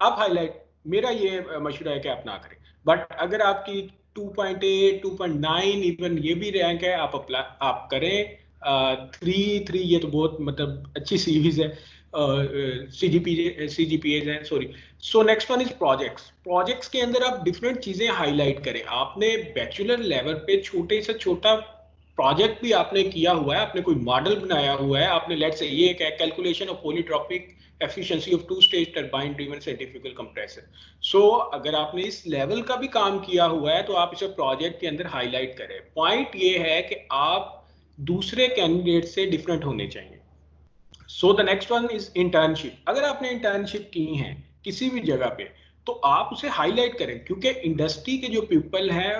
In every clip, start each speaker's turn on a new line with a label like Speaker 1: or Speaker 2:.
Speaker 1: आप हाईलाइट, मेरा ये मशवरा है कि आप ना करें। बट अगर आपकी 2.8 2.9 इवन ये भी रैंक है, आप करें। 3 ये तो बहुत मतलब अच्छी सीरीज है, सीजीपीएज है, sorry. So next one is projects. Projects के अंदर आप डिफरेंट चीजें हाईलाइट करें। आपने बैचलर लेवल पे छोटे से छोटा प्रोजेक्ट भी आपने किया हुआ है, आपने कोई मॉडल बनाया हुआ है, आपने लेट्स से ये एक calculation of polytropic efficiency of 2 stage turbine driven centrifugal compressor. So अगर आपने इस लेवल का भी काम किया हुआ है तो आप इसे प्रोजेक्ट के अंदर हाईलाइट करें। पॉइंट ये है कि आप दूसरे कैंडिडेट से डिफरेंट होने चाहिए। सो the next one is internship. अगर आपने इंटर्नशिप की है किसी भी जगह पे तो आप उसे हाईलाइट करें, क्योंकि इंडस्ट्री के जो पीपल हैं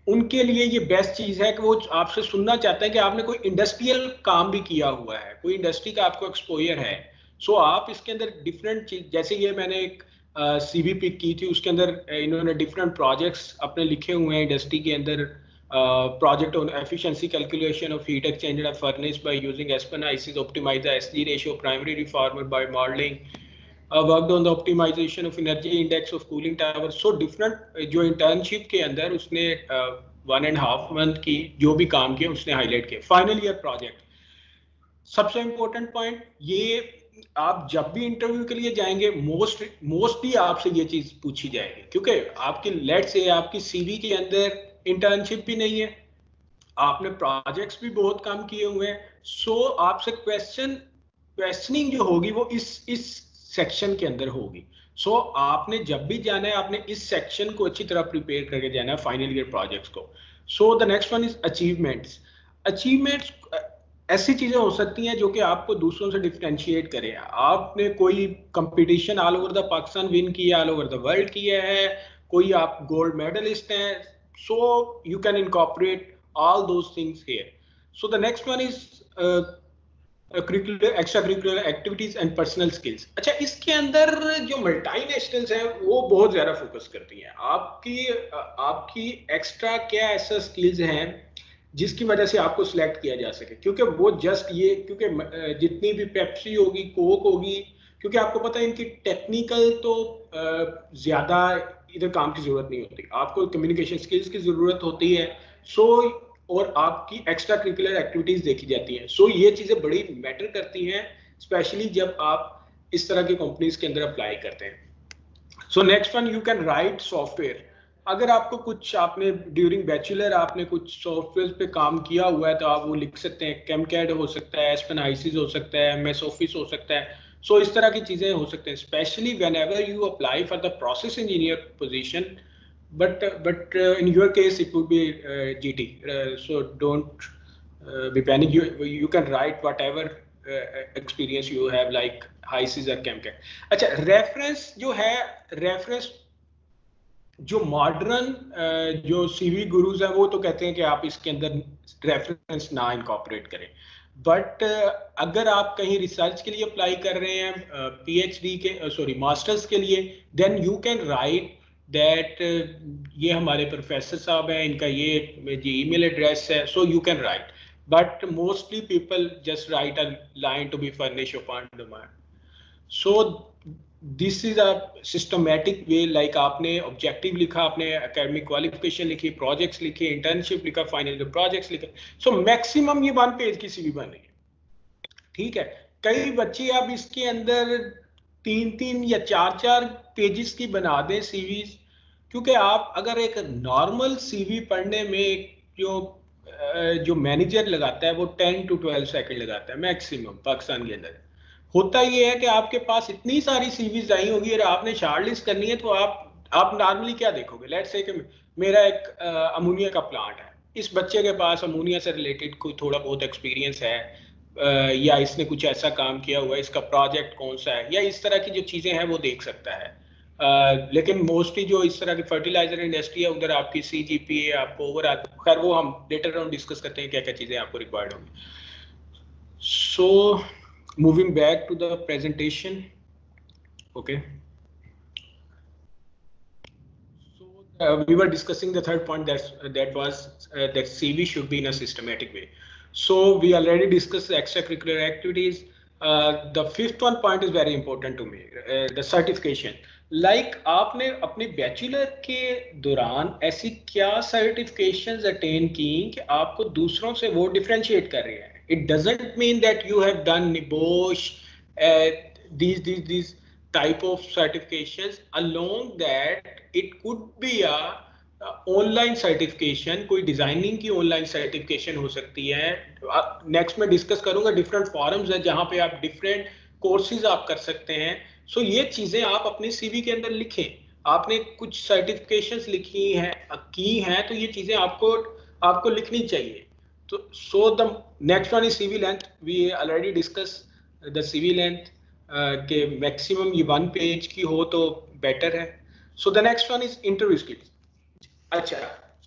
Speaker 1: उनके लिए ये बेस्ट चीज है कि वो आपसे सुनना चाहते हैं कि आपने कोई इंडस्ट्रियल काम भी किया हुआ है, कोई इंडस्ट्री का आपको एक्सपोजर है। सो आप इसके अंदर डिफरेंट चीज, जैसे ये मैंने एक सीवी पिक की थी, उसके अंदर इन्होंने डिफरेंट प्रोजेक्ट्स अपने लिखे हुए हैं इंडस्ट्री के अंदर। Project on efficiency calculation of heat exchanger furnace by using Aspen HYSYS, optimise the SG ratio primary reformer by modelling, worked on the optimization of energy index of cooling tower। so different जो internship के अंदर उसने 1.5 month की जो भी काम किया उसने हाईलाइट किया। फाइनल ईयर प्रोजेक्ट सबसे इंपॉर्टेंट पॉइंट, ये आप जब भी इंटरव्यू के लिए जाएंगे मोस्टली आपसे ये चीज पूछी जाएगी, क्योंकि आपकी लेट से आपकी सीवी के अंदर इंटर्नशिप भी नहीं है, आपने प्रोजेक्ट्स भी बहुत काम किए हुए हैं। सो आपसे क्वेश्चनिंग जो होगी वो इस सेक्शन के अंदर होगी। सो आपने जब भी जाना है आपने इस सेक्शन को अच्छी तरह प्रिपेयर करके जाना है फाइनल ईयर प्रोजेक्ट्स को। सो the next one is achievements. Achievements ऐसी चीजें हो सकती हैं जो कि आपको दूसरों से डिफरेंशिएट करे। आपने कोई competition all over the Pakistan win किया, ऑल ओवर द वर्ल्ड किया है, कोई आप गोल्ड मेडलिस्ट हैं, सो you can incorporate all those things here। so the next one is extra curricular activities and personal skills. अच्छा, इसके अंदर जो मल्टीनेशनल्स हैं वो बहुत ज्यादा फोकस करती हैं। आपकी एक्स्ट्रा क्या ऐसा स्किल्स हैं जिसकी वजह से आपको सिलेक्ट किया जा सके, क्योंकि वो जस्ट ये, क्योंकि जितनी भी पेप्सी होगी, कोक होगी, क्योंकि आपको पता है इनकी टेक्निकल तो ज्यादा इधर काम की जरूरत नहीं होती, आपको कम्युनिकेशन स्किल्स की जरूरत होती है। सो और आपकी एक्स्ट्रा करिकुलर एक्टिविटीज देखी जाती हैं। सो ये चीजें बड़ी मैटर करती हैं, स्पेशली जब आप इस तरह की कंपनीज के अंदर अप्लाई करते हैं। So next one, you can right software. अगर आपको कुछ, आपने ड्यूरिंग बैचलर आपने कुछ सॉफ्टवेयर पे काम किया हुआ है तो आप वो लिख सकते हैं। कैमकैड हो सकता है, एस्पेनाइसिस हो सकता है, एमएस ऑफिस हो सकता है। सो इस तरह की चीजें हो सकते हैं, specially whenever you apply for the process engineer position. but in your case it would be GT, so don't be panic. You can write whatever experience you have like HiSys or ChemCAD। अच्छा, reference जो है, reference जो modern जो CV gurus हैं वो तो कहते हैं कि आप इसके अंदर रेफरेंस ना इनकॉर्पोरेट करें। बट अगर आप कहीं रिसर्च के लिए अप्लाई कर रहे हैं, पीएचडी के सॉरी मास्टर्स के लिए, then you can write that ये हमारे प्रोफेसर साहब हैं, इनका ये ईमेल एड्रेस है, so you can write. But mostly people just write a line to be furnish upon demand. So this is a systematic way, like आपने objective लिखा, आपने एकेडमिक क्वालिफिकेशन लिखी, प्रोजेक्ट्स लिखे, इंटर्नशिप लिखा, फाइनल प्रोजेक्ट्स लिखे। So maximum ये 1 page की CV बन रही है, ठीक है। कई बच्चे अब इसके अंदर 3-3 या 4-4 पेजेस की बना दें सीवीज, क्योंकि आप अगर एक नॉर्मल सीवी पढ़ने में जो मैनेजर लगाता है वो 10 to 12 सेकंड लगाता है मैक्सिमम पाकिस्तान के अंदर। होता ये है कि आपके पास इतनी सारी सीवीज आई होगी और आपने शॉर्टलिस्ट करनी है, तो आप नॉर्मली क्या देखोगे, लेट्स से कि मेरा एक अमोनिया का प्लांट है, इस बच्चे के पास अमोनिया से रिलेटेड कोई थोड़ा बहुत एक्सपीरियंस है, या इसने कुछ ऐसा काम किया हुआ है, इसका प्रोजेक्ट कौन सा है, या इस तरह की जो चीजें हैं वो देख सकता है। लेकिन मोस्टली जो इस तरह की फर्टिलाइजर इंडस्ट्री है उधर आपकी CGPA आपको ओवर, खैर वो हम लेटर ऑन डिस्कस करते हैं क्या क्या चीजें आपको रिक्वायर्ड होंगी। सो moving back to the presentation, okay, so we were discussing the third point, that was that CV should be in a systematic way. So we already discussed the extracurricular activities, The fifth one point is very important to me, the certification. Like आपने अपने bachelor के दौरान ऐसी क्या certifications attain की कि आपको दूसरों से वो डिफरेंशिएट कर रहे हैं? It doesn't mean that you have done NIBOSH, these type of certifications. Along that, it could be a online certification, कोई डिजाइनिंग की ऑनलाइन सर्टिफिकेशन हो सकती है. नेक्स्ट में डिस्कस करूंगा, डिफरेंट फॉरम्स है जहां पे आप डिफरेंट कोर्सेज आप कर सकते हैं. सो ये चीजें आप अपने सीवी के अंदर लिखें. आपने कुछ सर्टिफिकेशंस लिखी हैं तो ये चीजें आपको आपको लिखनी चाहिए. तो so the next one is CV length. We already discuss the CV length के मैक्सिमम ये 1 पेज की हो तो बेटर है. So the next one is interview skills. अच्छा,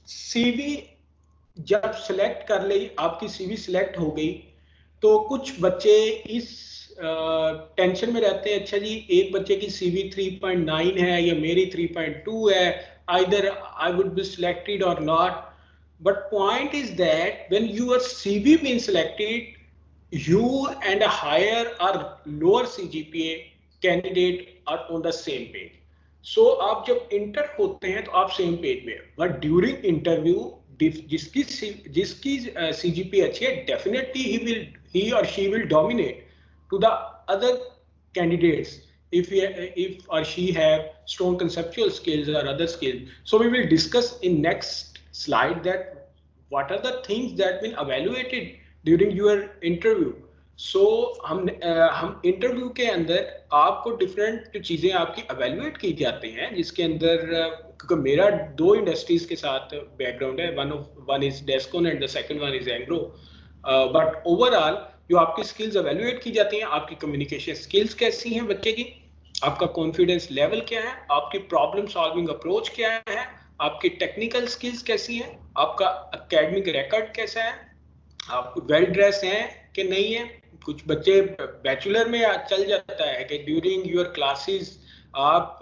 Speaker 1: सीवी जब सिलेक्ट कर ली, आपकी सीवी सिलेक्ट हो गई, तो कुछ बच्चे इस टेंशन में रहते हैं, अच्छा जी एक बच्चे की सीवी 3.9 है या मेरी 3.2 है, either I would be selected और not. But point is that when your CV been selected, you and a higher or lower CGPA candidate are on the same page. So आप जब इंटर होते हैं तो आप सेम पेज में, but during interview जिसकी CGPA अच्छी है, definitely he or she will dominate to the other candidates if or she have strong conceptual skills or other skills. So we will discuss in next slide that what are the things that been evaluated during your interview. So हम interview के अंदर आपको different चीजें आपकी evaluate की जाती हैं, जिसके अंदर क्योंकि मेरा 2 इंडस्ट्रीज के साथ बैकग्राउंड है, one is Descon and the second one is Engro. But overall जो आपकी स्किल्स एवेल्युएट की जाती हैं, आपकी कम्युनिकेशन स्किल्स कैसी हैं बच्चे की, आपका कॉन्फिडेंस लेवल क्या है, आपकी प्रॉब्लम सॉल्विंग अप्रोच क्या है, आपकी टेक्निकल स्किल्स कैसी हैं, आपका एकेडमिक रिकॉर्ड कैसा है, आप वेल ड्रेस हैं कि नहीं है. कुछ बच्चे बैचलर में चल जाता है कि ड्यूरिंग योर क्लासेस आप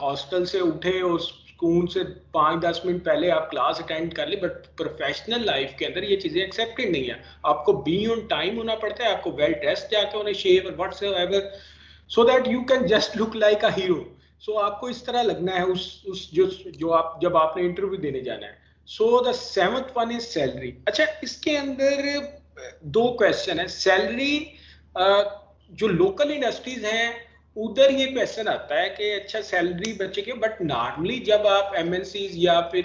Speaker 1: हॉस्टल से उठे और स्कूल से 5-10 मिनट पहले आप क्लास अटेंड कर ली, बट प्रोफेशनल लाइफ के अंदर ये चीजें एक्सेप्टेड नहीं है. आपको बी ऑन टाइम होना पड़ता है, आपको वेल ड्रेस जाके होना, शेव और whatever, so that you can just look like a hero. So आपको इस तरह लगना है उस जो आप जब आपने इंटरव्यू देने जाना है. So the 7th one is salary. अच्छा, इसके अंदर 2 क्वेश्चन है. सैलरी जो लोकल इंडस्ट्रीज हैं उधर ये क्वेश्चन आता है कि अच्छा सैलरी बच्चे के, बट नॉर्मली जब आप एमएनसीज या फिर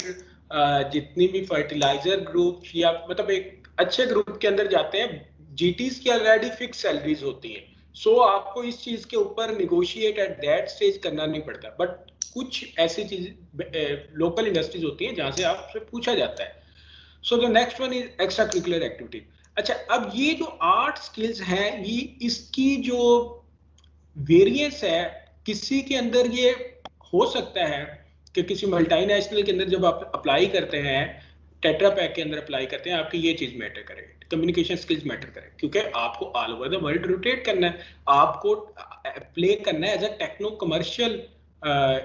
Speaker 1: जितनी भी फर्टिलाइजर ग्रुप या मतलब एक अच्छे ग्रुप के अंदर जाते हैं, जीटीज की ऑलरेडी फिक्स सैलरीज होती हैं. सो आपको इस चीज के ऊपर निगोशिएट एट दैट स्टेज करना नहीं पड़ता. बट कुछ ऐसी चीज लोकल इंडस्ट्रीज होती हैं जहां से आपसे पूछा जाता है. So the next one is extra curricular activity. अच्छा, अब ये जो 8 स्किल्स हैं, ये इसकी जो वेरिएंस है, किसी के अंदर ये हो सकता है कि किसी मल्टीनेशनल के अंदर जब आप अप्लाई करते हैं, टेट्रा पैक के अंदर अप्लाई करते हैं, आपकी ये चीज मैटर करे, कम्युनिकेशन स्किल्स मैटर करें, क्योंकि आपको all over the world rotate करना है, आपको प्ले करना है as a techno commercial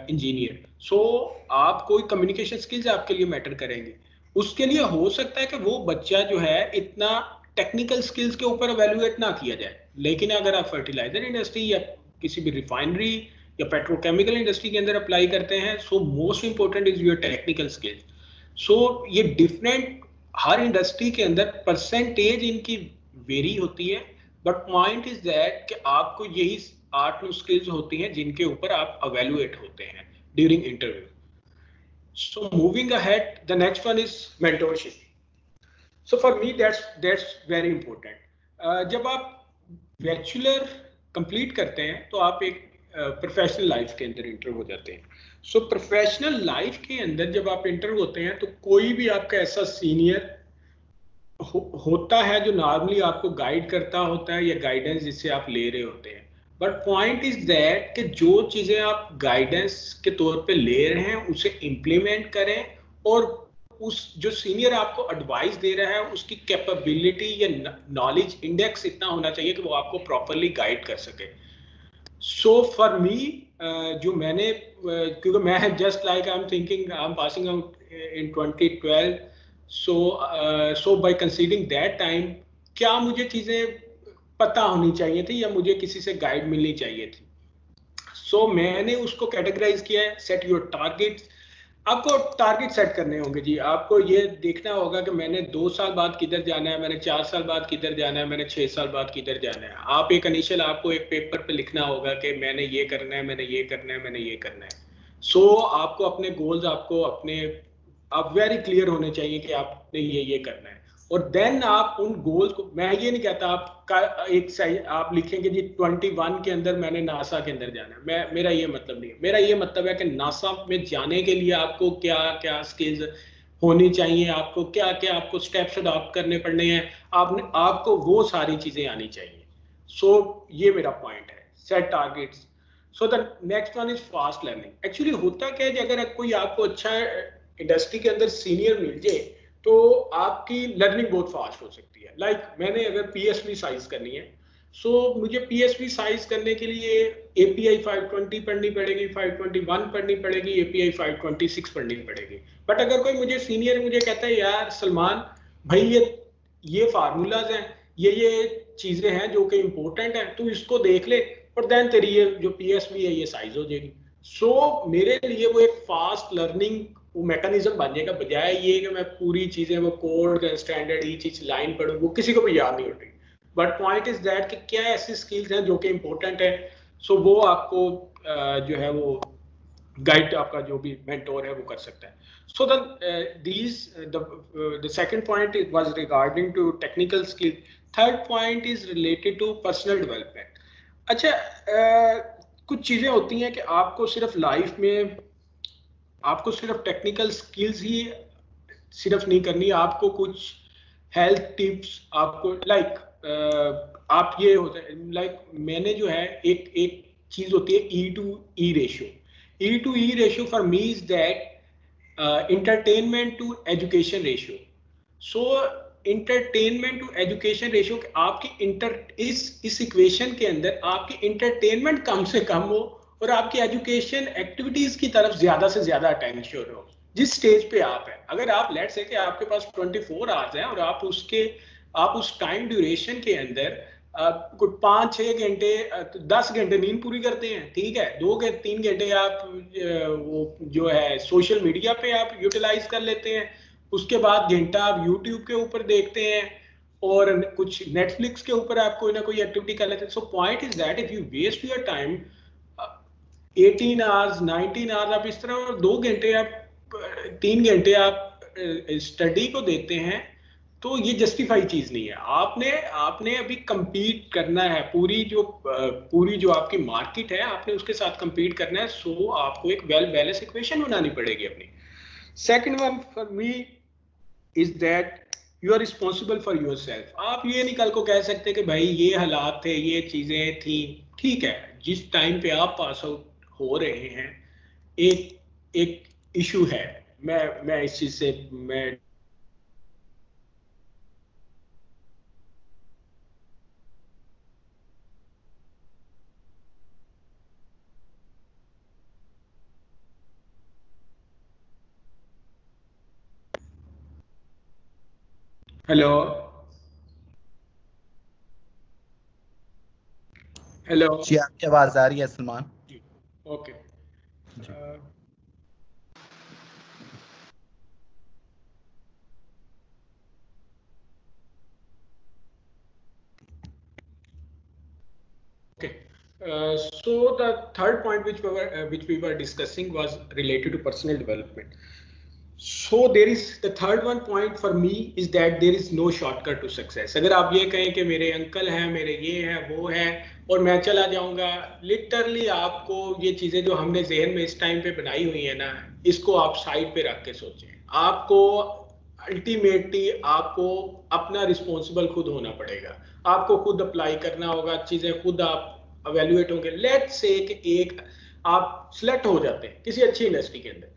Speaker 1: engineer. So आप कोई कम्युनिकेशन स्किल्स आपके लिए मैटर करेंगे. उसके लिए हो सकता है कि वो बच्चा जो है इतना टेक्निकल स्किल्स के ऊपर एवेल्युएट ना किया जाए, लेकिन अगर आप फर्टिलाइजर इंडस्ट्री या किसी भी रिफाइनरी या पेट्रोकेमिकल इंडस्ट्री के अंदर अप्लाई करते हैं, so most important is your technical skills. So ये डिफरेंट हर इंडस्ट्री के अंदर परसेंटेज इनकी वेरी होती है, बट पॉइंट इज दैट कि आपको यही 8 स्किल्स होती हैं जिनके ऊपर आप एवेल्युएट होते हैं during interview. So moving ahead, the next one is mentorship. So for me that's very important. जब आप बैचलर कंप्लीट करते हैं तो आप एक प्रोफेशनल लाइफ के अंदर इंटर हो जाते हैं. सो प्रोफेशनल लाइफ के अंदर जब आप इंटर होते हैं तो कोई भी आपका ऐसा सीनियर होता है जो नॉर्मली आपको गाइड करता होता है या गाइडेंस जिससे आप ले रहे होते हैं. बट पॉइंट इज दैट कि जो चीजें आप गाइडेंस के तौर पे ले रहे हैं उसे इम्प्लीमेंट करें, और उस जो सीनियर आपको एडवाइस दे रहा है उसकी कैपेबिलिटी या नॉलेज इंडेक्स इतना होना चाहिए कि वो आपको प्रॉपरली गाइड कर सके. सो फॉर मी जो मैंने क्योंकि मैं just like I am thinking I am passing out in 2012, so by considering that time क्या मुझे चीजें पता होनी चाहिए थी या मुझे किसी से गाइड मिलनी चाहिए थी। सो मैंने उसको कैटेगराइज किया है, सेट योर टारगेट्स। आपको टारगेट सेट करने होंगे जी, आपको ये देखना होगा कि मैंने 2 साल बाद किधर जाना है, मैंने 4 साल बाद किधर जाना है, मैंने 6 साल बाद किधर जाना है। आप एक इनिशियल आपको एक पेपर पे लिखना होगा कि मैंने ये करना है, मैंने ये करना है, मैंने ये करना है। सो आपको अपने गोल्स, आपको अपने आप वेरी क्लियर होने चाहिए कि आपने ये करना है। और देन आप उन गोल्स को, मैं ये नहीं कहता आपका एक सही आप लिखेंगे जी 21 के अंदर मैंने नासा के अंदर जाना है, मेरा ये मतलब नहीं है। मेरा ये मतलब है कि नासा में जाने के लिए आपको क्या क्या स्किल्स होनी चाहिए, आपको क्या क्या आपको स्टेप्स अडॉप्ट करने पड़ने हैं, आपको वो सारी चीजें आनी चाहिए। सो ये मेरा पॉइंट है, set targets. So the next one is fast learning. Actually होता क्या है कि अगर कोई आपको अच्छा इंडस्ट्री के अंदर सीनियर मिल जाए तो आपकी लर्निंग बहुत फास्ट हो सकती है। लाइक मैंने अगर पीएसवी साइज करनी है, सो मुझे पीएसवी साइज करने के लिए एपीआई 520 पढ़नी पड़ेगी, 521 पढ़नी पड़ेगी, एपीआई 526 पढ़नी पड़ेगी। बट अगर कोई मुझे सीनियर मुझे कहता है यार सलमान भाई ये फार्मूलाज हैं, ये चीजें हैं जो कि इंपॉर्टेंट है, तू इसको देख ले और देन तेरी ये जो पीएसवी है ये साइज हो जाएगी। सो मेरे लिए वो एक फास्ट लर्निंग वो मैकेनिज्म बन जाएगा, बजाय ये कि मैं पूरी चीजें वो कोड स्टैंडर्ड ये चीज लाइन पढ़ूं, वो किसी को भी याद नहीं होती। बट पॉइंट इज दैट कि क्या ऐसी स्किल्स हैं जो कि इंपॉर्टेंट है, सो वो आपको जो है वो गाइड आपका जो भी मेंटोर है वो कर सकता है। सो the second point was regarding to technical skill. Third point is related to personal development. अच्छा, कुछ चीजें होती हैं कि आपको सिर्फ लाइफ में आपको सिर्फ टेक्निकल स्किल्स ही सिर्फ नहीं करनी, आपको कुछ हेल्थ टिप्स आपको आप ये होता है मैंने जो है एक चीज होती है E to E ratio. E to E ratio for me is that entertainment to education ratio. So entertainment to education ratio, आपकी इस इक्वेशन के अंदर आपकी इंटरटेनमेंट कम से कम हो और आपकी एजुकेशन एक्टिविटीज की तरफ ज्यादा से ज्यादा अटेंशन हो। जिस स्टेज पे आप है, अगर आप लेट्स से कि आपके पास 24 आवर्स हैं और आप उस टाइम ड्यूरेशन के अंदर कुछ 5-6 घंटे 10 घंटे नींद पूरी करते हैं, ठीक है, 2-3 घंटे आप वो जो है सोशल मीडिया पे आप यूटिलाइज कर लेते हैं, उसके बाद घंटा आप यूट्यूब के ऊपर देखते हैं और कुछ नेटफ्लिक्स के ऊपर आप कोई ना कोई एक्टिविटी कर लेते हैं। So point is that if you waste your time 18 hours 19 hours आप इस तरह, और 2 घंटे आप 3 घंटे आप स्टडी को देते हैं, तो ये जस्टिफाई चीज नहीं है। आपने अभी compete करना है, पूरी जो आपकी मार्केट है आपने उसके साथ compete करना है। सो आपको एक वेल बैलेंस इक्वेशन बनानी पड़ेगी अपनी। Second one for me is that you are responsible for yourself. आप ये नहीं कल को कह सकते कि भाई ये हालात थे, ये चीजें थी, ठीक है, जिस टाइम पे आप पास आउट हो रहे हैं एक इशू है, मैं इस चीज से मैं हेलो
Speaker 2: जी, आपकी आवाज आ रही है सलमान
Speaker 1: जी, okay. So the third point which we were discussing was related to personal development. So there is the third one point for me is that there is no shortcut to success. अगर आप ये कहें कि मेरे uncle हैं, मेरे ये है वो है और मैं चला जाऊंगा, लिटरली आपको ये चीजें जो हमने जहन में इस टाइम पे बनाई हुई है ना, इसको आप साइड पे रख के सोचें। आपको अल्टीमेटली आपको अपना रिस्पॉन्सिबल खुद होना पड़ेगा, आपको खुद अप्लाई करना होगा, चीजें खुद आप अवेल्युएट होंगे। लेट्स से कि एक आप सिलेक्ट हो जाते हैं किसी अच्छी इंडस्ट्री के अंदर,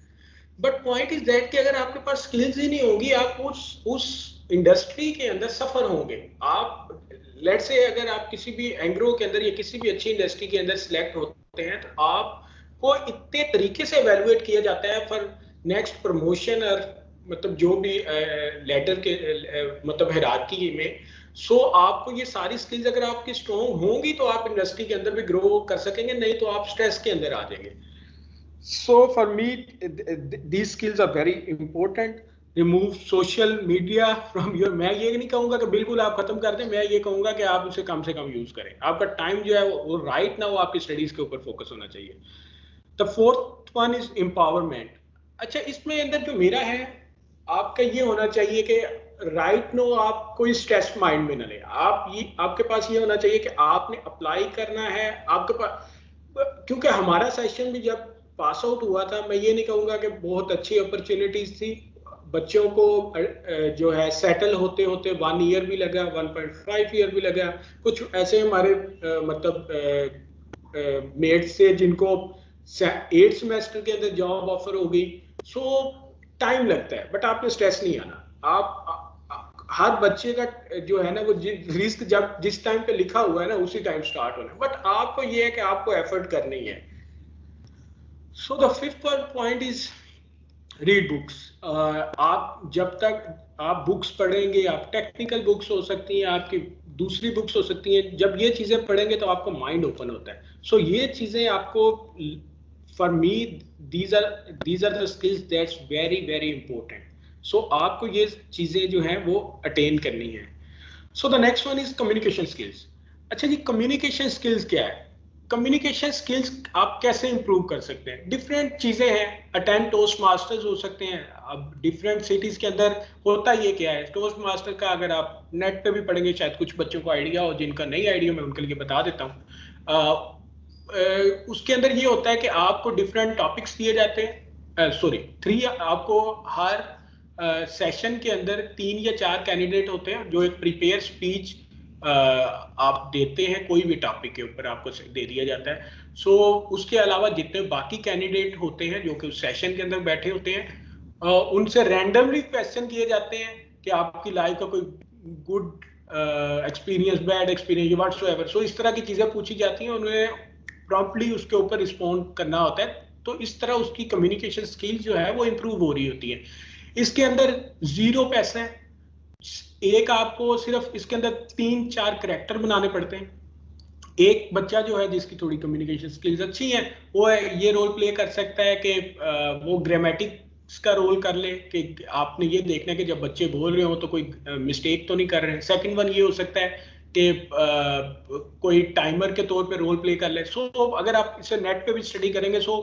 Speaker 1: बट पॉइंट इज दैट कि अगर आपके पास स्किल्स ही नहीं होगी, आप उस इंडस्ट्री के अंदर सफर होंगे। आप लेट्स से अगर आप किसी भी एंग्रो के अंदर या किसी भी अच्छी इंडस्ट्री के अंदर सिलेक्ट होते हैं, तो आपको इतने तरीके से एवेल्युएट किया जाता है फॉर नेक्स्ट प्रमोशन और मतलब जो भी लेटर के मतलब हायरार्की में। सो आपको ये सारी स्किल्स अगर आपकी स्ट्रॉन्ग होंगी तो आप इंडस्ट्री के अंदर भी ग्रो कर सकेंगे, नहीं तो आप स्ट्रेस के अंदर आ जाएंगे. So for me these skills are very important. Remove social media from your, मैं ये नहीं कहूंगा कि बिल्कुल आप खत्म कर दें, मैं ये कहूंगा कि आप उसे कम से कम यूज करें. आपका टाइम जो है वो राइट ना, वो आपकी स्टडीज के ऊपर फोकस होना चाहिए. The fourth one is empowerment. अच्छा, इसमें अंदर जो मेरा है, आपका ये होना चाहिए कि राइट नो आप कोई स्ट्रेस माइंड में ना ले. आप ये, आपके पास ये होना चाहिए कि आपने अप्लाई करना है आपके पास. क्योंकि हमारा सेशन भी जब पास आउट हुआ था, मैं ये नहीं कहूंगा कि बहुत अच्छी अपॉर्चुनिटीज थी. बच्चों को जो है सेटल होते होते 1 ईयर भी लगा, 1.5 ईयर भी लगा. कुछ ऐसे हमारे मतलब मेट्स से जिनको 8 सेमेस्टर के अंदर जॉब ऑफर हो गई. सो टाइम लगता है, बट आपने स्ट्रेस नहीं आना. आप हर बच्चे का जो है ना वो रिस्क जब जिस टाइम पे लिखा हुआ है ना उसी टाइम स्टार्ट होना है, बट आपको ये है कि आपको एफर्ट करनी है. So the fifth point is read books. आप जब तक आप बुक्स पढ़ेंगे, आप टेक्निकल बुक्स हो सकती हैं, आपकी दूसरी बुक्स हो सकती हैं, जब ये चीजें पढ़ेंगे तो आपको माइंड ओपन होता है. सो ये चीजें आपको, for me these are the skills that's very very important. So आपको ये चीजें जो हैं वो अटेन करनी है. So the next one is communication skills. अच्छा जी, communication skills क्या है? कम्युनिकेशन स्किल्स आप कैसे इंप्रूव कर सकते हैं? डिफरेंट चीजें हैं. अटेंड टोस्ट मास्टर्स हो सकते हैं. अब डिफरेंट सिटीज के अंदर होता ये क्या है, टोस्ट मास्टर का अगर आप नेट पे भी पढ़ेंगे, शायद कुछ बच्चों को आइडिया हो, जिनका नहीं आइडिया मैं उनके लिए बता देता हूँ. उसके अंदर ये होता है कि आपको डिफरेंट टॉपिक्स दिए जाते हैं. सॉरी 3, आपको हर सेशन के अंदर 3 या 4 कैंडिडेट होते हैं जो एक प्रिपेयर स्पीच आप देते हैं, कोई भी टॉपिक के ऊपर आपको दे दिया जाता है. सो उसके अलावा जितने बाकी कैंडिडेट होते हैं जो कि उस सेशन के अंदर बैठे होते हैं, उनसे रैंडमली क्वेश्चन किए जाते हैं कि आपकी लाइफ का कोई good experience, bad experience, whatsoever. So इस तरह की चीजें पूछी जाती हैं, उन्हें प्रॉम्प्टली उसके ऊपर रिस्पॉन्ड करना होता है. तो इस तरह उसकी कम्युनिकेशन स्किल जो है वो इंप्रूव हो रही होती है. इसके अंदर 0 पैसा है. एक आपको सिर्फ इसके अंदर 3-4 कैरेक्टर बनाने पड़ते हैं. एक बच्चा जो है जिसकी थोड़ी कम्युनिकेशन स्किल्स अच्छी हैं, वो ये रोल प्ले कर सकता है कि वो ग्रामेटिक्स का रोल कर ले, कि आपने ये देखना है कि जब बच्चे बोल रहे हो तो कोई मिस्टेक तो नहीं कर रहे हैं. सेकंड वन ये हो सकता है कि कोई टाइमर के तौर पे रोल प्ले कर ले. सो अगर आप इसे नेट पे भी स्टडी करेंगे so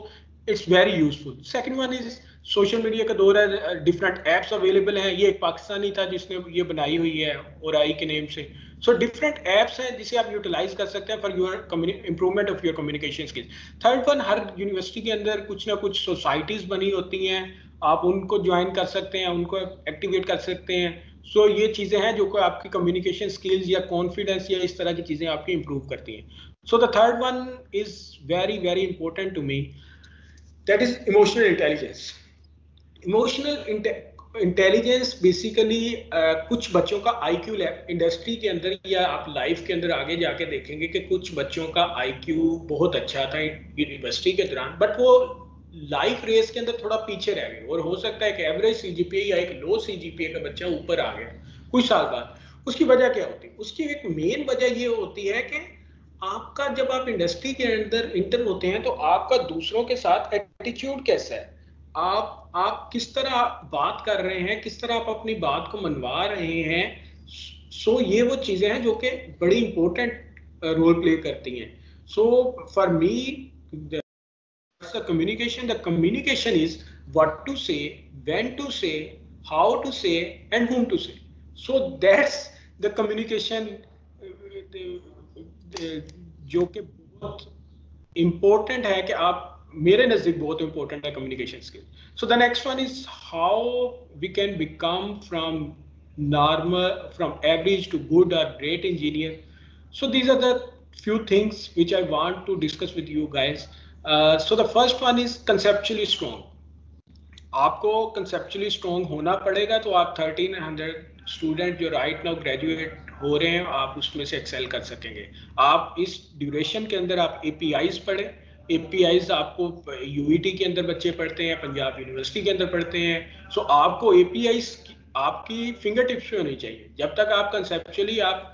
Speaker 1: it's very useful. Second one is social media का दौर है, डिफरेंट एप्स अवेलेबल हैं. ये एक पाकिस्तानी था जिसने ये बनाई हुई है ओराई के नेम से. सो डिफरेंट एप्स हैं जिसे आप यूटिलाइज कर सकते हैं for your improvement of your communication skills. Third one, her university के अंदर कुछ ना कुछ सोसाइटीज बनी होती हैं, आप उनको ज्वाइन कर सकते हैं, उनको एक्टिवेट कर सकते हैं. सो ये चीजें हैं जो कि आपकी कम्युनिकेशन स्किल्स या कॉन्फिडेंस या इस तरह की चीजें आपकी इंप्रूव करती हैं. So the third one is very very important to me, that is emotional intelligence. Emotional intelligence basically कुछ बच्चों का आईक्यू इंडस्ट्री के अंदर या आप लाइफ के अंदर आगे जाके देखेंगे कि कुछ बच्चों का आईक्यू बहुत अच्छा था यूनिवर्सिटी के दौरान, बट वो लाइफ रेस के अंदर थोड़ा पीछे रह गए. और हो सकता है कि एवरेज सीजीपीए या एक लो सीजीपीए का बच्चा ऊपर आ गया कुछ साल बाद. उसकी वजह क्या होती है? उसकी एक मेन वजह ये होती है कि आपका जब आप इंडस्ट्री के अंदर इंटर होते हैं तो आपका दूसरों के साथ एटीट्यूड कैसा है, आप किस तरह बात कर रहे हैं, किस तरह आप अपनी बात को मनवा रहे हैं. सो ये वो चीजें हैं जो कि बड़ी इंपॉर्टेंट रोल प्ले करती हैं. सो for me the communication is what to say, when to say, how to say and whom to say. So that's the communication जो कि बहुत important है कि आप, मेरे नजदीक बहुत इंपॉर्टेंट है communication skill. So the next one is how we can become from average to good or great engineer. So these are the few things which I want to discuss with you guys. So the first one is conceptually strong. आपको conceptually strong होना पड़ेगा. तो आप 1300 student जो right now graduate हो रहे हैं, आप उसमें से एक्सेल कर सकेंगे. आप इस ड्यूरेशन के अंदर आप APIs पढ़ें. APIs आपको UET के अंदर बच्चे पढ़ते हैं, पंजाब यूनिवर्सिटी के अंदर पढ़ते हैं. सो आपको APIs आपकी फिंगर टिप्स पे होनी चाहिए. जब तक आप कंसेप्चुअली आप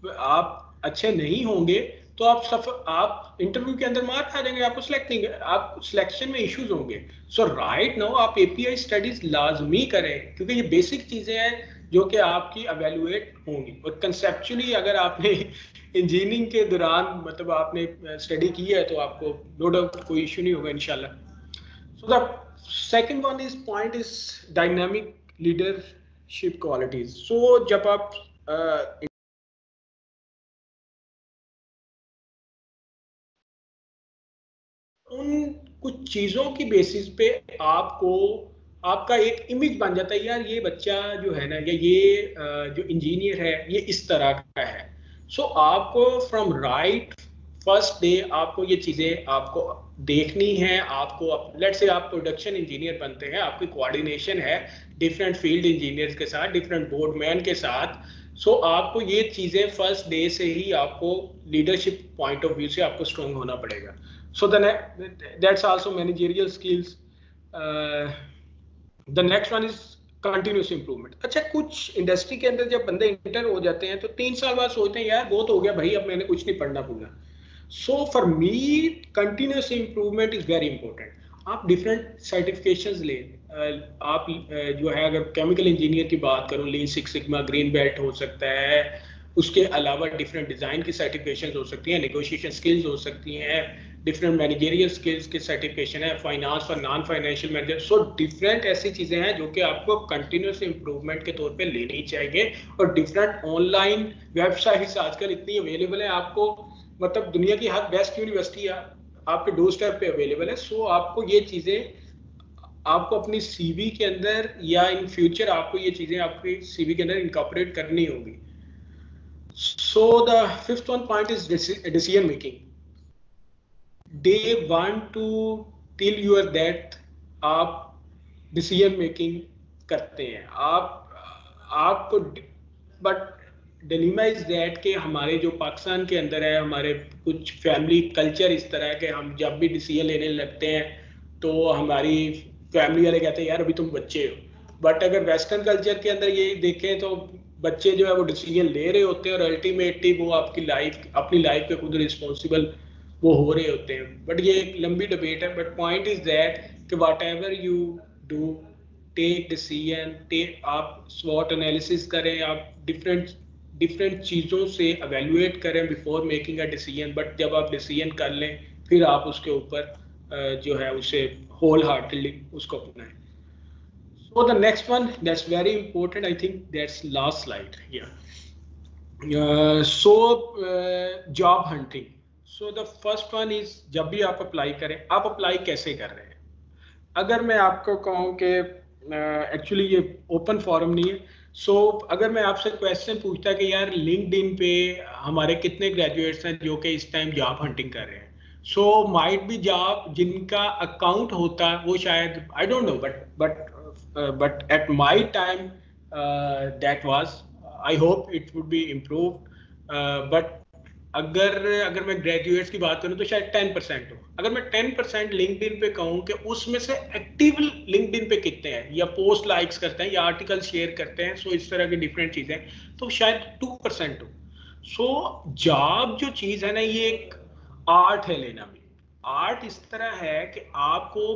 Speaker 1: आप अच्छे नहीं होंगे तो आप इंटरव्यू के अंदर मार खा जाएंगे, आपको सिलेक्ट नहीं, आप सिलेक्शन में इश्यूज होंगे। सो राइट नाउ आप एपीआई स्टडीज लाजमी करें, क्योंकि ये बेसिक चीजें हैं जो कि आपकी एवेलुएट होंगी। और कंसेप्चुअली अगर आपने इंजीनियरिंग के दौरान मतलब आपने स्टडी की है तो आपको नो डाउट कोई इश्यू नहीं होगा इंशाल्लाह। So the second one is point is dynamic leadership qualities. So जब आप उन कुछ चीजों की बेसिस पे आपको आपका एक इमेज बन जाता है, यार ये बच्चा जो है ना, या ये जो इंजीनियर है ये इस तरह का है। सो आपको फ्रॉम राइट फर्स्ट डे आपको ये चीजें आपको देखनी है। आपको लेट्स से आप प्रोडक्शन इंजीनियर बनते हैं, आपकी कोऑर्डिनेशन है डिफरेंट फील्ड इंजीनियर्स के साथ, डिफरेंट बोर्डमैन के साथ। सो आपको ये चीजें फर्स्ट डे से ही आपको लीडरशिप पॉइंट ऑफ व्यू से आपको स्ट्रॉन्ग होना पड़ेगा। So that's also managerial skills. The next one is continuous improvement. अच्छा, कुछ इंडस्ट्री के अंदर जब बंदे इंटर हो जाते हैं तो 3 साल बाद सोचते हैं यार बहुत हो गया भाई, अब मैंने कुछ नहीं पढ़ना पूरा। सो for me continuous improvement is very important. आप डिफरेंट सर्टिफिकेशंस लें। आप जो है अगर केमिकल इंजीनियर की बात करूं, lean six sigma green belt हो सकता है, उसके अलावा डिफरेंट डिजाइन की सर्टिफिकेशंस हो सकती हैं, नेगोशिएशन स्किल्स हो सकती हैं, डिफरेंट मैनेजरियल स्किल्स की सर्टिफिकेशन है, फाइनेंस और non financial manager. So different ऐसी चीजें हैं जो कि आपको कंटिन्यूस इंप्रूवमेंट के तौर पे लेनी चाहिए। और डिफरेंट ऑनलाइन वेबसाइट्स आजकल इतनी अवेलेबल है, आपको मतलब दुनिया की हर बेस्ट यूनिवर्सिटी आपके डोर स्टेप पे अवेलेबल है। सो आपको ये चीजें आपको अपनी सीवी के अंदर या इन फ्यूचर आपको ये चीजें आपकी सीवी के अंदर इनकॉर्पोरेट करनी होगी। सो the fifth one point is decision making. Day 1 to till your death आप डिसीजन मेकिंग करते हैं। आपको बट डिलेमा इज दैट कि हमारे जो पाकिस्तान के अंदर है, हमारे कुछ फैमिली कल्चर इस तरह है कि हम जब भी डिसीजन लेने लगते हैं तो हमारी फैमिली वाले कहते हैं यार अभी तुम बच्चे हो। बट अगर वेस्टर्न कल्चर के अंदर ये देखें तो बच्चे जो है वो डिसीजन ले रहे होते हैं और अल्टीमेटली वो आपकी लाइफ अपनी लाइफ के खुद रिस्पॉन्सिबल वो हो रहे होते हैं। बट ये एक लंबी डिबेट है। बट पॉइंट इज दैट कि whatever you do take decision, आप स्वॉट एनालिसिस करें, आप डिफरेंट चीज़ों से एवेलुएट करें before making a decision. But जब आप डिसीजन कर लें फिर आप उसके ऊपर जो है उसे होल हार्टेडली उसको अपनाएं। So the next one that's very important, I think that's last slide here. Job hunting. So the first one is जब भी आप अप्लाई करें, आप अप्लाई कैसे कर रहे हैं? अगर मैं आपको कहूँ कि एक्चुअली ये ओपन फॉरम नहीं है। सो अगर मैं आपसे क्वेश्चन पूछता कि यार लिंक्डइन पे हमारे कितने ग्रेजुएट्स हैं जो कि इस टाइम जॉब हंटिंग कर रहे हैं, सो माइट बी जॉब जिनका अकाउंट होता वो शायद I don't know, but at my time that was, I hope it would be improved. But अगर मैं ग्रेजुएट्स की बात करूं तो शायद 10% हो। अगर मैं 10% लिंक्डइन पे कहूं कि उसमें से एक्टिव लिंक्डइन पे कितने हैं, या पोस्ट लाइक्स करते हैं या आर्टिकल शेयर करते हैं, सो इस तरह की डिफरेंट चीजें, तो शायद 2% हो। सो जॉब जो चीज है ना, ये एक आर्ट है लेना भी। आर्ट इस तरह है कि आपको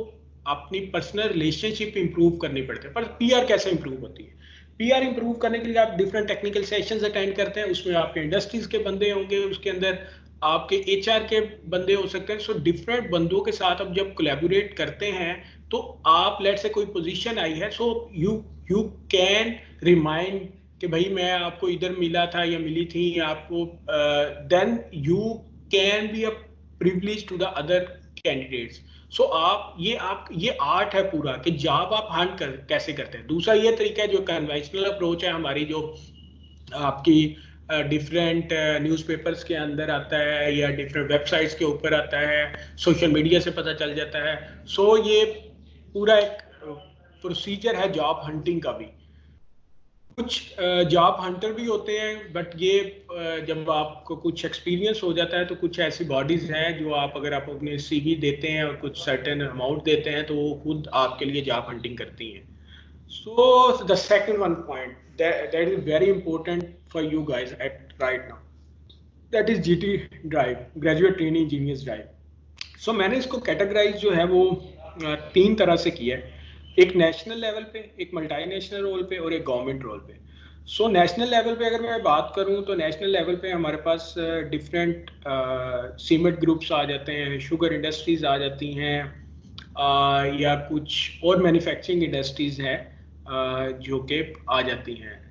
Speaker 1: अपनी पर्सनल रिलेशनशिप इंप्रूव करनी पड़ती है। पर पीआर कैसे इंप्रूव होती है? पीआर इंप्रूव करने के लिए आप डिफरेंट टेक्निकल सेशंस अटेंड करते हैं, उसमें आपके इंडस्ट्रीज के बंदे होंगे, उसके अंदर आपके एचआर के बंदे हो सकते हैं। सो डिफरेंट बंदों के साथ अब जब कोलैबोरेट करते हैं तो आप लेट से कोई पोजीशन आई है, सो यू कैन रिमाइंड कि भाई मैं आपको इधर मिला था या मिली थी आपको, then you can be a privilege to the other candidates. So ये आर्ट है पूरा कि जॉब आप हंट कैसे करते हैं। दूसरा ये तरीका है जो कन्वेंशनल अप्रोच है हमारी, जो आपकी डिफरेंट न्यूज़पेपर्स के अंदर आता है या डिफरेंट वेबसाइट्स के ऊपर आता है, सोशल मीडिया से पता चल जाता है। सो ये पूरा एक प्रोसीजर है जॉब हंटिंग का भी। कुछ जॉब हंटर भी होते हैं, बट ये जब आपको कुछ एक्सपीरियंस हो जाता है तो कुछ ऐसी बॉडीज हैं जो आप अगर आप अपने सीवी देते हैं और कुछ सर्टेन अमाउंट देते हैं तो वो खुद आपके लिए जॉब हंटिंग करती हैं। So the second one point that is very important for you guys at right now. That is GT drive, graduate trainee engineers drive. So मैंने इसको कैटेगराइज जो है वो 3 तरह से किया है, एक नेशनल लेवल पे, एक मल्टीनेशनल रोल पे और एक गवर्नमेंट रोल पे। सो नेशनल लेवल पे अगर मैं बात करूं तो नेशनल लेवल पे हमारे पास डिफरेंट सीमेंट ग्रुप्स आ जाते हैं, शुगर इंडस्ट्रीज आ जाती हैं, या कुछ और मैन्युफैक्चरिंग इंडस्ट्रीज हैं जो कि आ जाती हैं।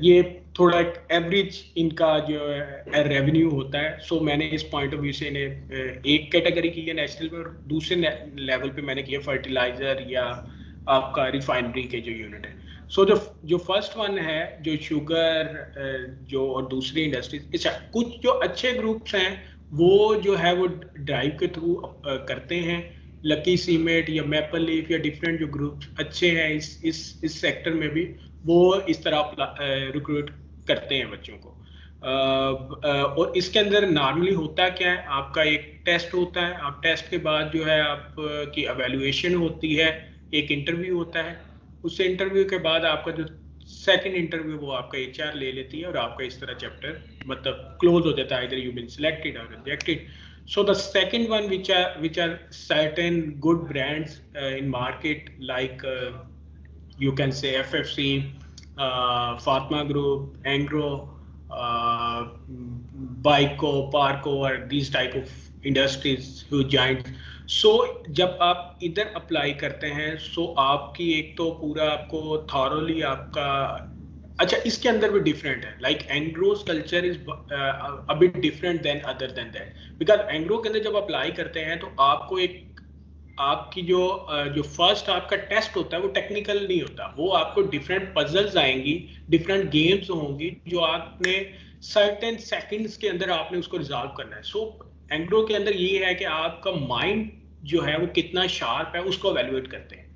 Speaker 1: ये थोड़ा एक एवरेज इनका जो है रेवेन्यू होता है। सो मैंने इस पॉइंट ऑफ व्यू से इन्हें एक कैटेगरी की है नेशनल पे, और दूसरे लेवल पे मैंने किया फर्टिलाइजर या आपका रिफाइनरी के जो यूनिट है। सो जो फर्स्ट वन है जो शुगर जो, और दूसरी इंडस्ट्रीज, अच्छा कुछ जो अच्छे ग्रुप्स हैं वो जो है वो ड्राइव के थ्रू करते हैं, लकी सीमेंट या मैपल लीफ या डिफरेंट जो ग्रुप्स अच्छे हैं इस सेक्टर में भी, वो इस तरह रिक्रूट करते हैं बच्चों को। और इसके अंदर नॉर्मली होता क्या है, आपका एक टेस्ट होता है, आप टेस्ट के बाद जो है आपकी एवेल्युएशन होती है, एक इंटरव्यू होता है, उस इंटरव्यू के बाद आपका जो सेकंड इंटरव्यू वो आपका एचआर ले लेती है और आपका इस तरह चैप्टर मतलब क्लोज हो जाता है, either you've been selected or rejected. So the second one, which are certain good brands in market, like you can say FFC, Fatma Group, Angro, Baiko, Parco, or these type of industries who giant. So जब आप इधर apply करते हैं, सो आपकी एक तो पूरा आपको थॉरोली आपका, अच्छा इसके अंदर भी डिफरेंट है, like Engro's culture is a bit different than other than that, because Engro के अंदर जब अप्लाई करते हैं तो आपको एक आपकी जो फर्स्ट आपका टेस्ट होता है वो टेक्निकल नहीं होता, वो आपको डिफरेंट पजल्स आएंगी, डिफरेंट गेम्स होंगी जो आपने सर्टेन सेकंड्स के अंदर आपने उसको रिजॉल्व करना है। सो एंग्रो के अंदर ये है कि आपका माइंड जो है वो कितना शार्प है उसको एवेल्युएट करते हैं,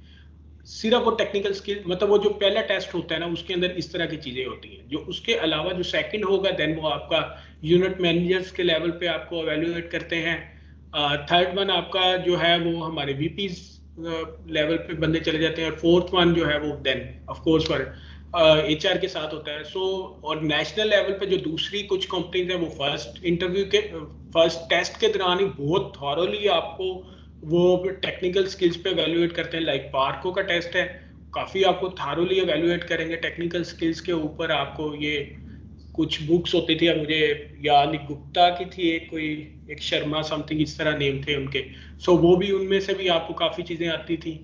Speaker 1: सिर्फ वो टेक्निकल स्किल, मतलब वो जो पहला टेस्ट होता है ना उसके अंदर इस तरह की चीजें होती हैं। जो उसके अलावा जो सेकंड होगा देन वो आपका यूनिट मैनेजर्स के लेवल पे आपको एवेल्युएट करते हैं। थर्ड वन आपका जो है वो हमारे वीपी लेवल पे बंदे चले जाते हैं, और फोर्थ वन जो है वो then of course for HR के साथ होता है। सो और नेशनल लेवल पे जो दूसरी कुछ कंपनीज है वो फर्स्ट इंटरव्यू के फर्स्ट टेस्ट के दौरान ही बहुत थॉरोली आपको वो टेक्निकल स्किल्स पे एवेल्युएट करते हैं, लाइक पार्को का टेस्ट है, काफी आपको थारोली एवेल्युएट करेंगे टेक्निकल स्किल्स के ऊपर। आपको ये कुछ बुक्स होती थी, अब मुझे याद नहीं, गुप्ता की थी एक, कोई एक शर्मा समथिंग इस तरह नेम थे उनके। सो वो भी उनमें से भी आपको काफी चीजें आती थी,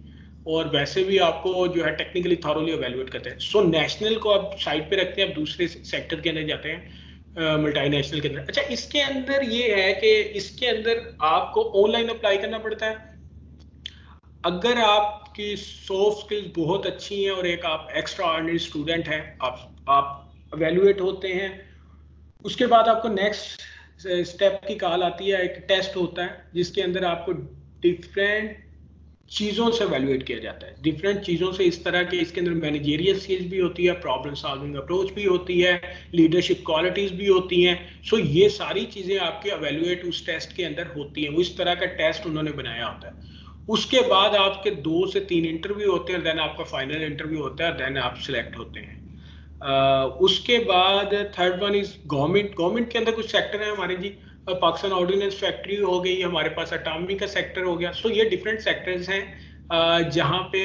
Speaker 1: और वैसे भी आपको जो है टेक्निकली थॉरोली एवेल्युएट करते हैं। सो नेशनल को आप साइड पे रखते हैं, आप दूसरे सेक्टर के अंदर जाते हैं, मल्टीनेशनल के अंदर। अच्छा इसके अंदर ये है कि इसके अंदर आपको ऑनलाइन अप्लाई करना पड़ता है। अगर आपकी सॉफ्ट स्किल्स बहुत अच्छी हैं और एक आप एक्स्ट्रा ऑर्डिनरी स्टूडेंट हैं, आप एवेल्युएट होते हैं, उसके बाद आपको नेक्स्ट स्टेप की कॉल आती है, एक टेस्ट होता है जिसके अंदर आपको डिफरेंट चीजों से एवेल्युएट किया जाता है, डिफरेंट चीजों से, इस तरह के इसके अंदर मैनेजरियल स्किल्स भी होती है, प्रॉब्लम सॉल्विंग अप्रोच भी होती है, लीडरशिप क्वालिटीज भी होती हैं। सो ये सारी चीजें आपके एवेल्युएट उस टेस्ट के अंदर होती हैं, वो इस तरह का टेस्ट उन्होंने बनाया होता है। उसके बाद आपके 2 से 3 इंटरव्यू होते हैं, देन आपका फाइनल इंटरव्यू होता है, देन आप सिलेक्ट होते हैं। उसके बाद third one is government. Government के अंदर कुछ सेक्टर है हमारे जी, पाकिस्तान ऑर्डिनेंस फैक्ट्री हो गई, हमारे पास अटामी का सेक्टर हो गया। सो ये डिफरेंट सेक्टर्स हैं जहाँ पे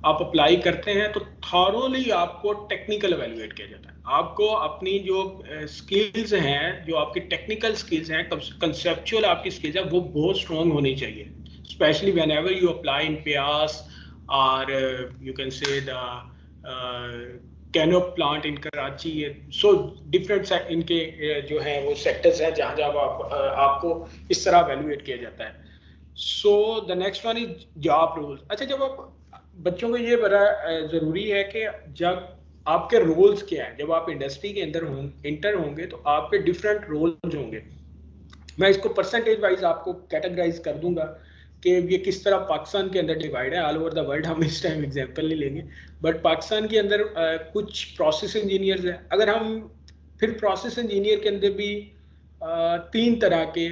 Speaker 1: आप अप्लाई करते हैं, तो थॉरोली आपको टेक्निकल एवेल्युएट किया जाता है। आपको अपनी जो स्किल्स हैं, जो आपकी टेक्निकल स्किल्स हैं, कंसेप्चुअल आपकी स्किल्स हैं, वो बहुत स्ट्रॉन्ग होनी चाहिए, specially when ever you apply in प्यास और you can say the canoe plant in Karachi. So different इनके जो है वो सेक्टर्स हैं जहाँ जहाँ आपको इस तरह एवेल्युएट किया जाता है। So the next one is job roles. अच्छा जब आप बच्चों को ये बड़ा जरूरी है कि जब आपके रोल्स क्या है, जब आप इंडस्ट्री के अंदर इंटर होंगे तो आपके डिफरेंट रोल्स होंगे। मैं इसको परसेंटेज वाइज आपको कैटेगराइज कर दूंगा कि ये किस तरह पाकिस्तान के अंदर डिवाइड है। ऑल ओवर द वर्ल्ड हम इस टाइम एग्जांपल नहीं लेंगे, बट पाकिस्तान के अंदर कुछ प्रोसेस इंजीनियर्स हैं। अगर हम फिर प्रोसेस इंजीनियर के अंदर भी 3 तरह के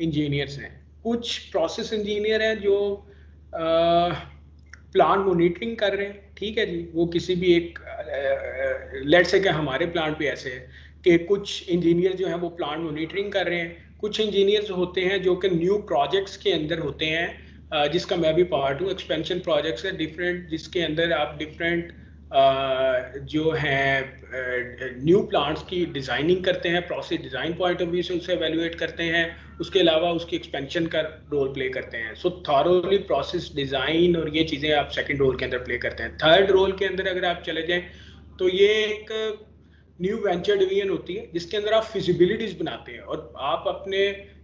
Speaker 1: इंजीनियर्स हैं। कुछ प्रोसेस इंजीनियर हैं जो प्लांट मॉनिटरिंग कर रहे हैं, ठीक है जी, वो किसी भी एक लेट्स से कि हमारे प्लांट पे ऐसे है कि कुछ इंजीनियर जो हैं वो प्लांट मॉनिटरिंग कर रहे हैं, कुछ इंजीनियर्स होते हैं जो कि न्यू प्रोजेक्ट्स के अंदर होते हैं, जिसका मैं भी पार्ट हूँ। एक्सपेंशन प्रोजेक्ट्स है डिफरेंट, जिसके अंदर आप डिफरेंट जो है न्यू प्लांट्स की डिज़ाइनिंग करते हैं, process design point of view से उसे एवेल्युएट करते हैं, उसके अलावा उसकी एक्सपेंशन का रोल प्ले करते हैं। सो थॉरोली प्रोसेस डिज़ाइन और ये चीज़ें आप सेकंड रोल के अंदर प्ले करते हैं। थर्ड रोल के अंदर अगर आप चले जाएं तो ये एक न्यू वेंचर डिवीजन होती है जिसके अंदर आप फिजिबिलिटीज बनाते हैं, और आप अपने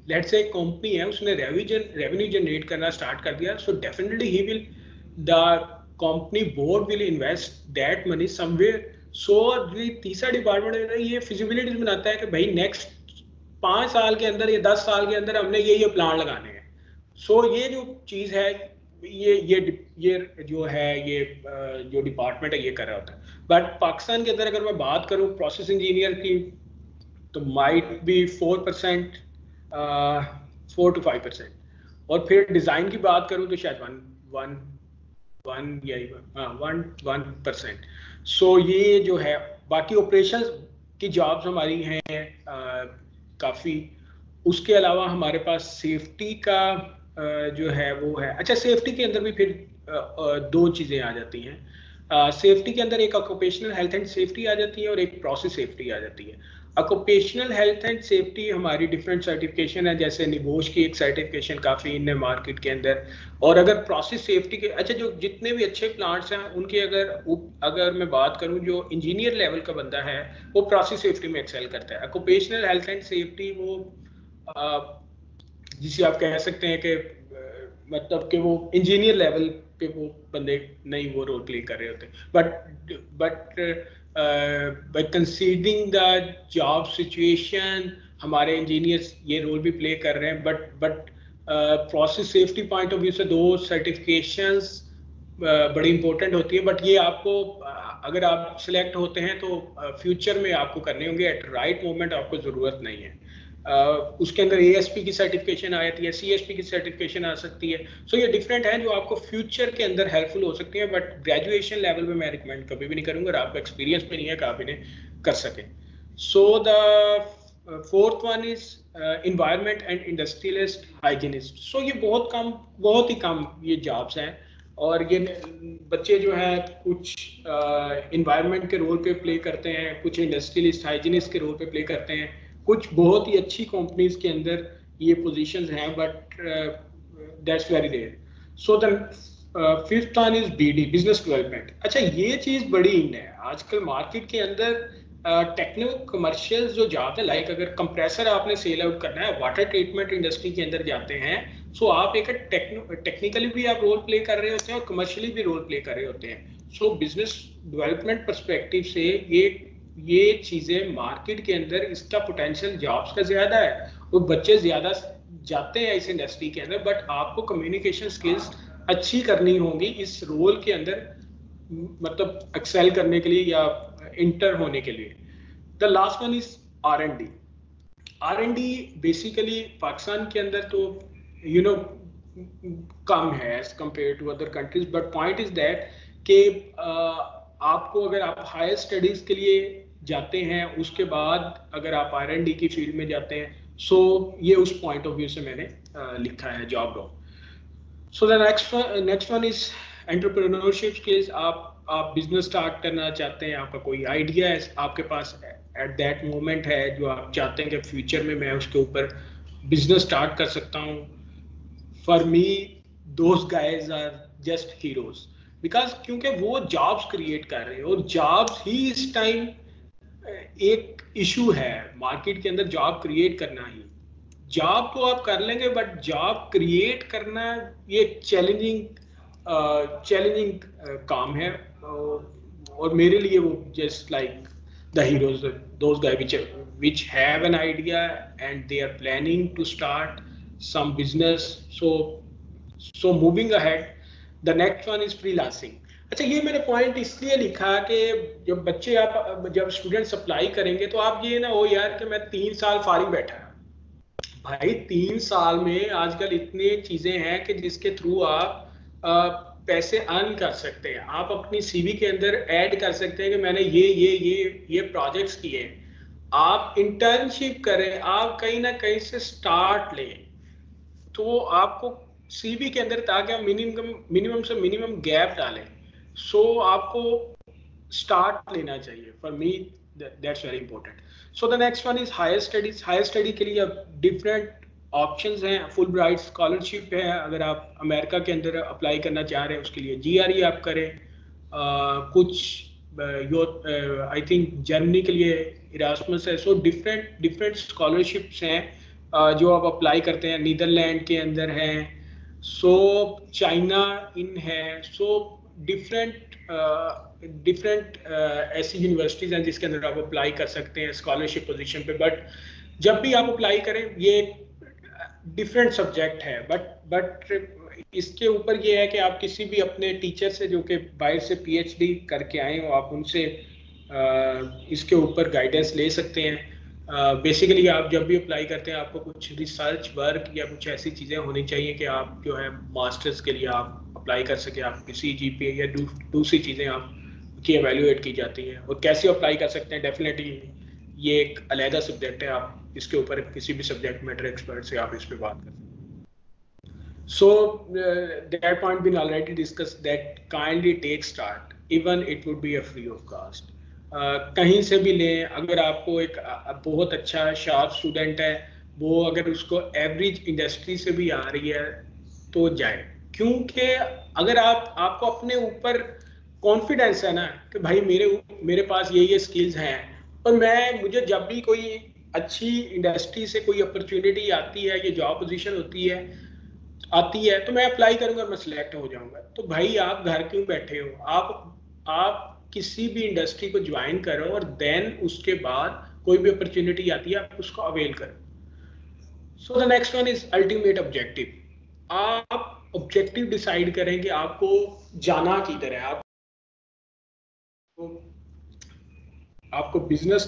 Speaker 1: लेट से एक कंपनी है उसने रेवेन्यू जनरेट करना स्टार्ट कर दिया, so definitely he will the company board will invest that money somewhere. So तीसरा डिपार्टमेंट ये फिजिबिलिटीज बनाता है कि भाई नेक्स्ट 5 साल के अंदर या 10 साल के अंदर हमने ये प्लान लगाने हैं। सो ये जो चीज़ है ये जो है ये जो डिपार्टमेंट है ये कर रहा होता है। बट पाकिस्तान के अंदर अगर मैं बात करूं प्रोसेस इंजीनियर की तो माइट बी 4%, 4 to 5%, और फिर डिज़ाइन की बात करूं तो शायद 1% सो ये जो है। बाकी ऑपरेशंस की जॉब्स हमारी हैं काफ़ी। उसके अलावा हमारे पास सेफ्टी का जो है वो है। अच्छा, सेफ्टी के अंदर भी फिर दो चीज़ें आ जाती हैं। सेफ्टी के अंदर एक ऑक्यूपेशनल हेल्थ एंड सेफ्टी आ जाती है और एक प्रोसेस सेफ्टी आ जाती है। ऑक्यूपेशनल हेल्थ एंड सेफ्टी हमारी डिफरेंट सर्टिफिकेशन है, जैसे निबोश की एक सर्टिफिकेशन काफ़ी इन है मार्केट के अंदर। और अगर प्रोसेस सेफ्टी के अच्छा जो जितने भी अच्छे प्लांट्स हैं उनकी अगर मैं बात करूं, जो इंजीनियर लेवल का बंदा है वो प्रोसेस सेफ्टी में एक्सेल करता है। ऑक्यूपेशनल हेल्थ एंड सेफ्टी वो जिसे आप कह सकते हैं कि मतलब कि वो इंजीनियर लेवल पे वो बंदे नहीं वो रोल प्ले कर रहे होते, but by considering the job situation हमारे इंजीनियर्स ये रोल भी प्ले कर रहे हैं। But process safety point of view से दो सर्टिफिकेशंस बड़ी इंपॉर्टेंट होती है। बट ये आपको अगर आप सिलेक्ट होते हैं तो फ्यूचर में आपको करने होंगे, एट राइट मोमेंट आपको ज़रूरत नहीं है। उसके अंदर ASP की सर्टिफिकेशन आ जाती है, CSP की सर्टिफिकेशन आ सकती है। सो ये डिफरेंट है जो आपको फ्यूचर के अंदर हेल्पफुल हो सकती है, बट ग्रेजुएशन लेवल पे मैं रिकमेंड कभी भी नहीं करूंगा, और आपको एक्सपीरियंस भी नहीं है कि आप इन्हें कर सकें। So the fourth one is environment and industrialist hygienist. So ये बहुत ही कम ये जॉब्स हैं, और ये बच्चे जो है कुछ एनवायरनमेंट के रोल पे प्ले करते हैं, कुछ इंडस्ट्रियलिस्ट हाइजीनिस्ट के रोल पे प्ले करते हैं, कुछ बहुत ही अच्छी कंपनीज के अंदर ये पोजीशंस हैं, but that's very rare. So the fifth one is BD, business development. अच्छा, ये चीज़ बड़ी इन है आजकल मार्केट के अंदर। टेक्नो कमर्शियल जो जॉब है, लाइक अगर कंप्रेसर आपने सेल आउट करना है, वाटर ट्रीटमेंट इंडस्ट्री के अंदर जाते हैं, सो आप एक टेक्निकली भी आप रोल प्ले कर रहे होते हैं और कमर्शियली भी रोल प्ले कर रहे होते हैं। सो बिजनेस डेवलपमेंट पर्सपेक्टिव से ये चीज़ें मार्केट के अंदर इसका पोटेंशियल जॉब्स का ज़्यादा है और बच्चे ज़्यादा जाते हैं इस इंडस्ट्री के अंदर, बट आपको कम्युनिकेशन स्किल्स अच्छी करनी होगी इस रोल के अंदर, मतलब एक्सेल करने के लिए या इंटर होने के लिए। The last one is R&D। R&D basically Pakistan के अंदर तो कम है as compare to other countries, but point is that कि आपको अगर आप हायर स्टडीज के लिए जाते हैं, उसके बाद अगर आप R&D की फील्ड में जाते हैं, सो ये उस पॉइंट ऑफ व्यू से मैंने लिखा है job role. So the next one is entrepreneurship skills. आप बिजनेस स्टार्ट करना चाहते हैं, आपका कोई आइडिया है आपके पास एट दैट मोमेंट है जो आप चाहते हैं कि फ्यूचर में मैं उसके ऊपर बिजनेस स्टार्ट कर सकता हूँ। For me those guys are just heroes, because क्योंकि वो जॉब्स क्रिएट कर रहे हैं, और जॉब्स ही इस टाइम एक इशू है मार्केट के अंदर। जॉब क्रिएट करना ही, जॉब तो आप कर लेंगे बट जॉब क्रिएट करना ये चैलेंजिंग काम है। और मेरे लिए वो just like the heroes, those guys which have an idea and they are planning to start some business. So moving ahead, the next one is freelancing. अच्छा, ये मैंने पॉइंट इसलिए लिखा कि जब स्टूडेंट्स अप्लाई करेंगे तो आप ये ना हो यार कि मैं 3 साल फारिग बैठा। भाई 3 साल में आजकल इतनी चीजें हैं कि जिसके थ्रू आप पैसे अर्न कर सकते हैं। आप अपनी CV के अंदर ऐड कर सकते हैं कि मैंने ये प्रोजेक्ट्स किए, आप इंटर्नशिप करें, आप कहीं ना कहीं से स्टार्ट लें, तो आपको सीवी के अंदर, ताकि आप मिनिमम से मिनिमम गैप डालें, सो आपको स्टार्ट लेना चाहिए। For me that's very important. So the next one is higher studies. Higher study के लिए अब डिफरेंट ऑप्शंस हैं। फुल ब्राइट स्कॉलरशिप है, अगर आप अमेरिका के अंदर अप्लाई करना चाह रहे हैं उसके लिए जीआरई आप करें। कुछ आई थिंक जर्मनी के लिए इरास्मस है। सो डिफरेंट डिफरेंट स्कॉलरशिप्स हैं जो आप अप्लाई करते हैं। नीदरलैंड के अंदर हैं, सो चाइना इन है। सो डिफरेंट डिफरेंट ऐसी यूनिवर्सिटीज़ हैं जिसके अंदर आप अप्लाई कर सकते हैं स्कॉलरशिप पोजीशन पे। बट जब भी आप अप्लाई करें, ये डिफरेंट सब्जेक्ट है, बट इसके ऊपर ये है कि आप किसी भी अपने टीचर से जो कि बाहर से पीएचडी करके आए हो, आप उनसे इसके ऊपर गाइडेंस ले सकते हैं। बेसिकली आप जब भी अप्लाई करते हैं आपको कुछ रिसर्च वर्क या कुछ ऐसी चीज़ें होनी चाहिए कि आप जो है मास्टर्स के लिए आप अप्लाई कर सके। आपकी CGPA या दूसरी चीज़ें आप की एवेल्यूएट की जाती हैं, और कैसे अप्लाई कर सकते हैं डेफिनेटली ये एक अलहदा सब्जेक्ट है। आप इसके ऊपर किसी भी सब्जेक्ट मैटर एक्सपर्ट से आप इस पर बात कर सकते हैं। So that point been already discussed, that kindly take start, even it would be a free of cost. कहीं से भी लें, अगर आपको एक बहुत अच्छा शार्प स्टूडेंट है, वो अगर उसको एवरेज इंडस्ट्री से भी आ रही है तो जाए, क्योंकि अगर आपको अपने ऊपर कॉन्फिडेंस है ना कि भाई मेरे पास ये स्किल्स हैं, और मुझे जब भी कोई अच्छी इंडस्ट्री से कोई अपॉर्चुनिटी आती है, ये जॉब पोजीशन आती है तो मैं अप्लाई करूंगा, मैं सिलेक्ट हो जाऊंगा। तो भाई आप घर क्यों बैठे हो? आप किसी भी इंडस्ट्री को ज्वाइन करो, और देन उसके बाद कोई भी अपॉर्चुनिटी आती है आप उसको अवेल करो। सो the next one is ultimate objective. आप ऑब्जेक्टिव डिसाइड करें कि आपको जाना किधर है। आपको बिजनेस